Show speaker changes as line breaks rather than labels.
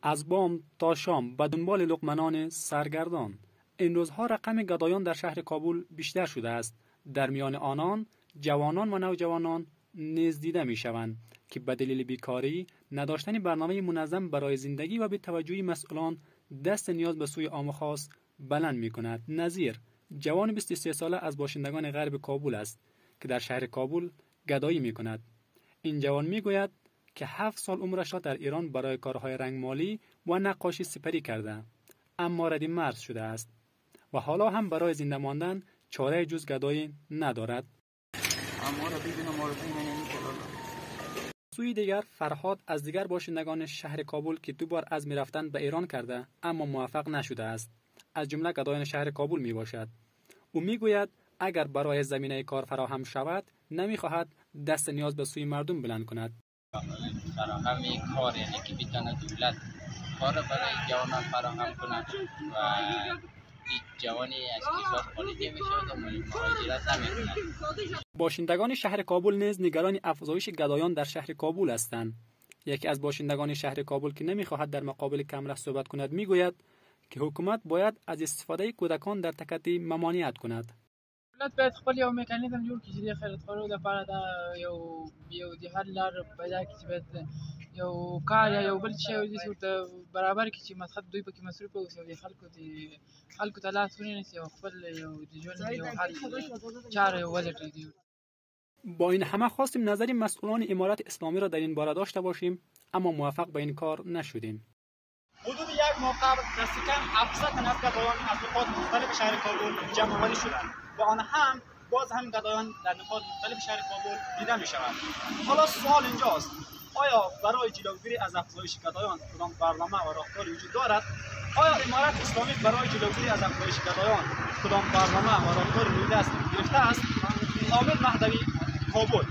از بام تا شام به دنبال لقمنان سرگردان. این روزها رقم گدایان در شهر کابل بیشتر شده است. در میان آنان جوانان و نوجوانان نیز دیده می شوند که به دلیل بیکاری، نداشتن برنامه منظم برای زندگی و بی‌توجهی مسئولان دست نیاز به سوی عام خاص بلند می کند. نظیر جوان 23 ساله از باشندگان غرب کابل است که در شهر کابل گدایی می کند. این جوان می گوید که 7 سال عمرش را در ایران برای کارهای رنگمالی و نقاشی سپری کرده، اما رد مرز شده است و حالا هم برای زنده ماندن چاره جز گدایی ندارد. سوی دیگر فرهاد از دیگر باشندگان شهر کابل که 2 بار عزم رفتن به ایران کرده اما موفق نشده است، از جمله گدایان شهر کابل می باشد. او می گوید اگر برای زمینه کار فراهم شود نمی خواهد دست نیاز به سوی مردم بلند کند.
فراهمی کار یعنی که بتونه دولت کار برای جوانان فراهم کند و این جوانی از کشور خارجی میشه و مهاجرت نمیکنه.
باشندگان شهر کابل نیز نگران افزایش گدایان در شهر کابل هستند. یکی از باشندگان شهر کابل که نمیخواهد در مقابل کامرا صحبت کند میگوید که حکومت باید از استفاده کودکان در تکتی ممانعت کند.
دولت باید خپل یو میکانیزم جوړ کړي چې د خیراتخوارو لپاره دا یو د حل لار پیدا کړي چې باید یو کار یا یو بل شی ورته ورته برابر کړي چې مصرف دوی پکې مصروف اوسي او د خلکو ته لاس ونیسي او خپل یو د ژوند یو حل چاره ولټوي.
با این همه خواستیم نظر مسئولان امارت اسلامی را در این باره داشته باشیم اما موفق به این کار نشدیم.
حدود یک ماه قبل دست کم 700 تن از گدایان از نقاط مختلف شهر کابل جمع‌آوری شدند و آن هم باز هم گدایان در نقاط مختلف شهر کابل دیده می شوند. حالا سوال اینجاست، آیا برای جلوگیری از افزایش گدایان کدام برنامه و راهکاری وجود دارد؟ آیا امارت اسلامی برای جلوگیری از افزایش گدایان کدام برنامه و راهکاری روی دست گرفته است؟ حامد مهدوی، کابل.